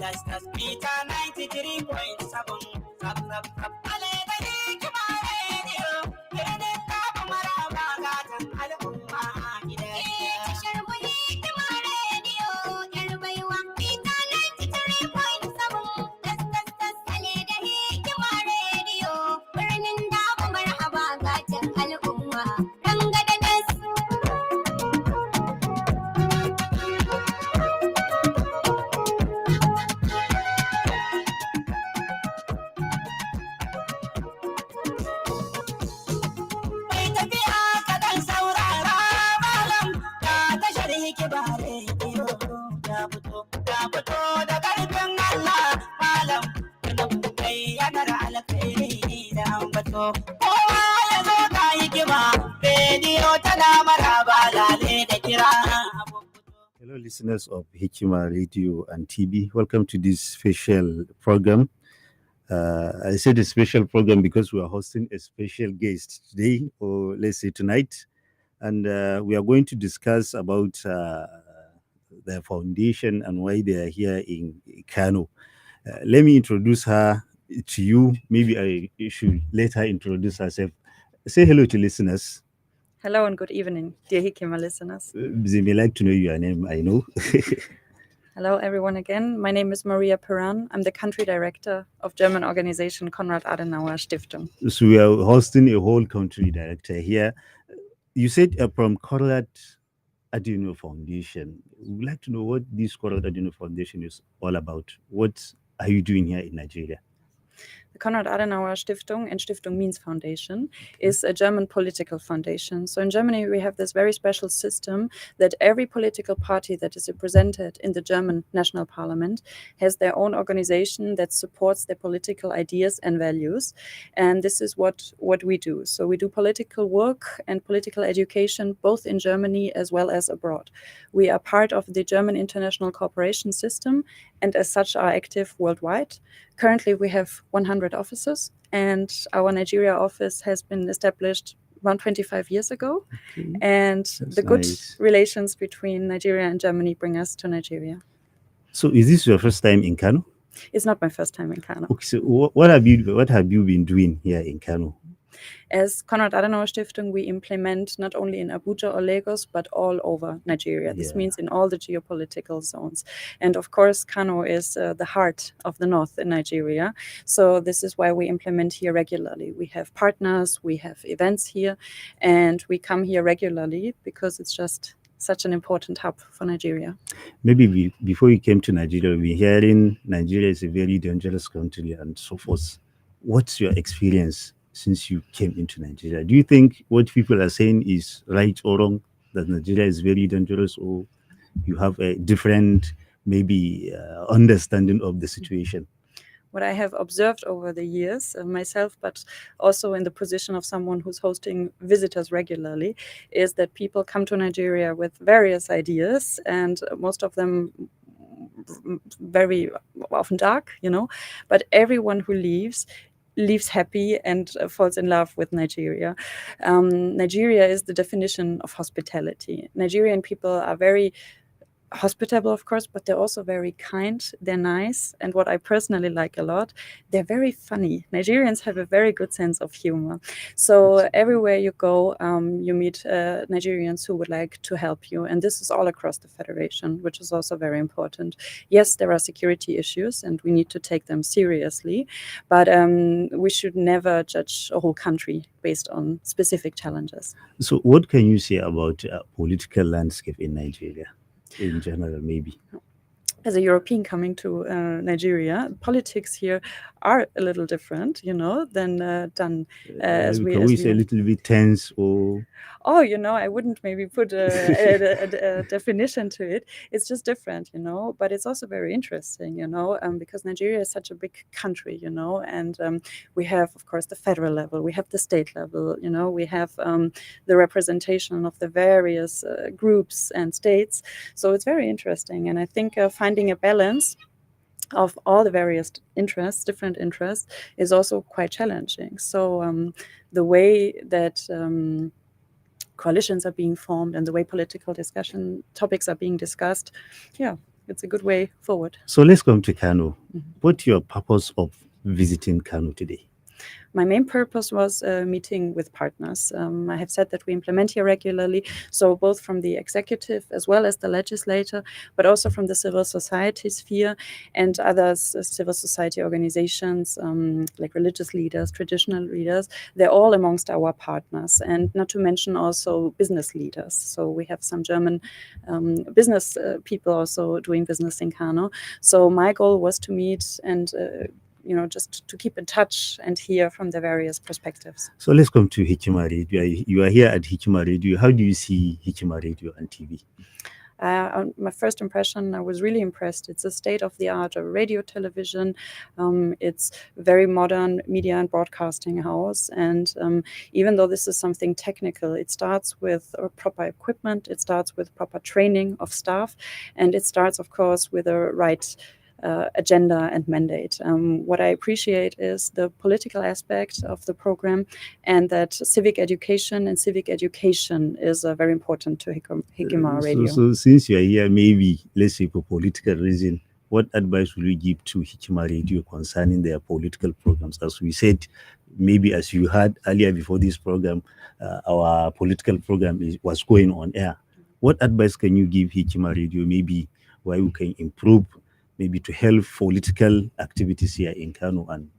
tas mita 93.7 sab sab sab ale da hikima radio ne ta maraba gatan al'umma gidan tashar mu hikima radio yar baiwa mita 93.7 tas tas tas ale da hikima radio birnin da maraba gatan al'umma rangada das Hello, listeners of Hikima Radio and TV. Welcome to this special program. I said a special program because we are hosting a special guest today, or let's say tonight, and we are going to discuss about the foundation and why they are here in Kano. Let me introduce her to you. Maybe I should let her introduce herself. Say hello to listeners. Hello and good evening, dear Hikima listeners. They may like to know your name, I know. Hello everyone again. My name is Maria Peran. I'm the country director of German organization Konrad Adenauer Stiftung. So we are hosting a whole country director here. You said from Konrad Adenauer Foundation. We would like to know what this Konrad Adenauer Foundation is all about. What are you doing here in Nigeria? The Konrad Adenauer Stiftung, and Stiftung means foundation, is a German political foundation. So in Germany, we have this very special system that every political party that is represented in the German national parliament has their own organization that supports their political ideas and values. And this is what we do. So we do political work and political education, both in Germany as well as abroad. We are part of the German international cooperation system, and as such are active worldwide. Currently, we have 100 offices, and our Nigeria office has been established around 25 years ago. Okay. And That's the good nice. relations between Nigeria and Germany bring us to Nigeria. So is this your first time in Kano? It's not my first time in Kano. Okay, so what have you been doing here in Kano? As Konrad Adenauer Stiftung, we implement not only in Abuja or Lagos, but all over Nigeria. This means in all the geopolitical zones. And of course, Kano is the heart of the north in Nigeria. So this is why we implement here regularly. We have partners, we have events here, and we come here regularly because it's just such an important hub for Nigeria. Maybe before you came to Nigeria, we're hearing Nigeria is a very dangerous country and so forth. What's your experience since you came into Nigeria? Do you think what people are saying is right or wrong, that Nigeria is very dangerous, or you have a different, maybe, understanding of the situation? What I have observed over the years myself, but also in the position of someone who's hosting visitors regularly, is that people come to Nigeria with various ideas, and most of them very often dark, but everyone who leaves happy and falls in love with Nigeria. Nigeria is the definition of hospitality. Nigerian people are very hospitable, of course, but they're also very kind, they're nice, and what I personally like a lot, they're very funny. Nigerians have a very good sense of humor. So everywhere you go, you meet Nigerians who would like to help you, and this is all across the federation, which is also very important. Yes, there are security issues, and we need to take them seriously, but we should never judge a whole country based on specific challenges. So what can you say about political landscape in Nigeria? In general, maybe. As a European coming to Nigeria, politics here are a little different, than as we. Can we say a little bit tense or? Oh, I wouldn't maybe put a definition to it. It's just different, but it's also very interesting, because Nigeria is such a big country, and we have, of course, the federal level, we have the state level, we have the representation of the various groups and states. So it's very interesting. And I think finding a balance of all the various different interests, is also quite challenging. So the way that coalitions are being formed and the way political discussion topics are being discussed, it's a good way forward. So let's come to Kano. What's your purpose of visiting Kano today? My main purpose was meeting with partners. I have said that we implement here regularly, so both from the executive as well as the legislator, but also from the civil society sphere and other civil society organizations like religious leaders, traditional leaders. They're all amongst our partners, and not to mention also business leaders. So we have some German business people also doing business in Kano. So my goal was to meet and just to keep in touch and hear from the various perspectives. So let's come to Hikima Radio. You are here at Hikima Radio. How do you see Hikima Radio and TV? On my first impression, I was really impressed. It's a state-of-the-art radio television. It's very modern media and broadcasting house. And even though this is something technical, it starts with proper equipment, it starts with proper training of staff, and it starts, of course, with a right agenda and mandate. What I appreciate is the political aspect of the program, and that civic education is very important to Hikima Radio. So since you are here, maybe let's say for political reason, what advice will you give to Hikima Radio concerning their political programs? As we said, maybe as you heard earlier before this program, our political program was going on air. What advice can you give Hikima Radio, maybe why we can improve, maybe to help political activities here in Kano and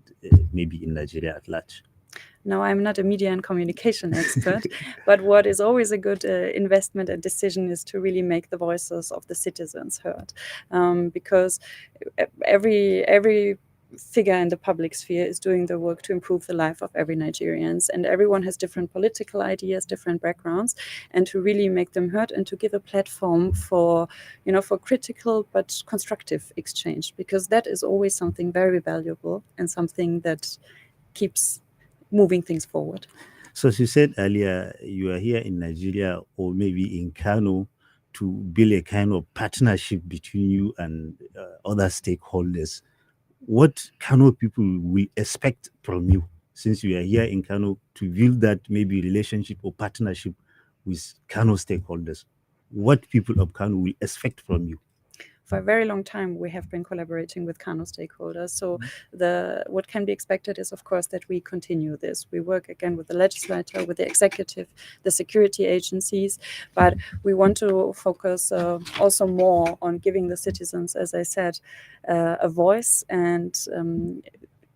maybe in Nigeria at large? Now, I'm not a media and communication expert, but what is always a good investment and decision is to really make the voices of the citizens heard, because every figure in the public sphere is doing the work to improve the life of every Nigerians, and everyone has different political ideas, different backgrounds, and to really make them heard and to give a platform for critical but constructive exchange, because that is always something very valuable and something that keeps moving things forward. So as you said earlier, you are here in Nigeria or maybe in Kano to build a kind of partnership between you and other stakeholders. What Kano people will expect from you, since you are here in Kano, to build that maybe relationship or partnership with Kano stakeholders? What people of Kano will expect from you? For a very long time, we have been collaborating with Kano stakeholders. So what can be expected is, of course, that we continue this. We work again with the legislature, with the executive, the security agencies, but we want to focus also more on giving the citizens, as I said, a voice and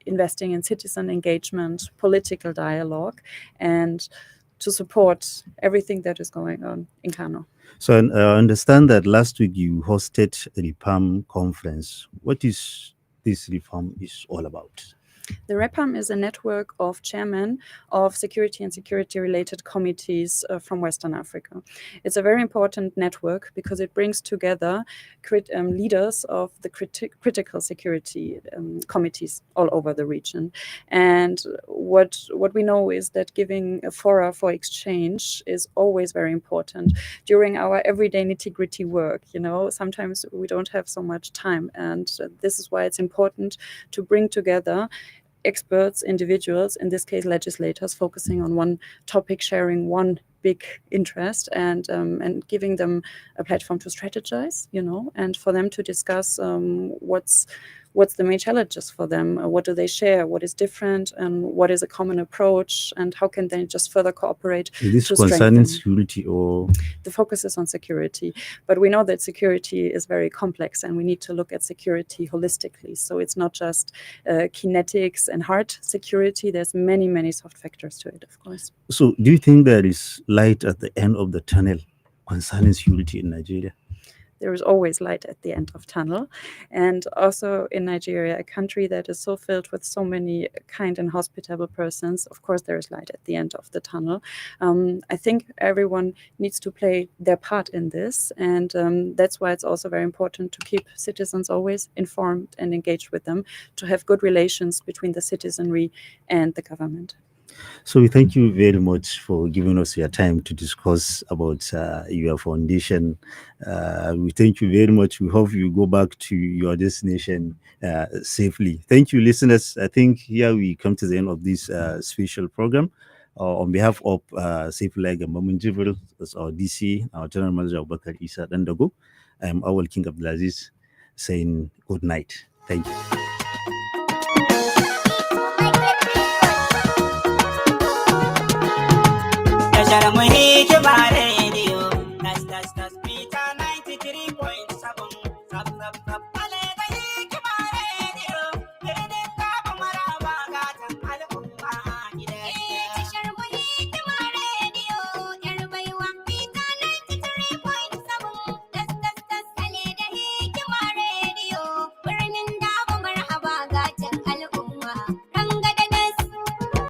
investing in citizen engagement, political dialogue, and to support everything that is going on in Kano. So I understand that last week you hosted a REPAM conference. What is this REPAM is all about? The REPAM is a network of chairmen of security and security-related committees from Western Africa. It's a very important network because it brings together leaders of the critical security committees all over the region. And what we know is that giving a fora for exchange is always very important. During our everyday nitty-gritty work, sometimes we don't have so much time, and this is why it's important to bring together experts, individuals, in this case legislators, focusing on one topic, sharing one big interest, and giving them a platform to strategize, and for them to discuss what's the main challenges for them, what do they share, what is different, and what is a common approach, and how can they just further cooperate. Is this concerning security or? The focus is on security, but we know that security is very complex and we need to look at security holistically. So it's not just kinetics and hard security. There's many, many soft factors to it, of course. So do you think there is light at the end of the tunnel concerning security in Nigeria? There is always light at the end of tunnel. And also in Nigeria, a country that is so filled with so many kind and hospitable persons, of course there is light at the end of the tunnel. I think everyone needs to play their part in this, and that's why it's also very important to keep citizens always informed and engaged with them, to have good relations between the citizenry and the government. So we thank you very much for giving us your time to discuss about your foundation. We thank you very much. We hope you go back to your destination safely. Thank you, listeners. I think here we come to the end of this special program. On behalf of Saifullah Gambamun Jibril, as our DC, our General Manager Bakar Isa Dandago, I am Auwal King Abdulaziz. saying good night. Thank you. Tashar mu hikima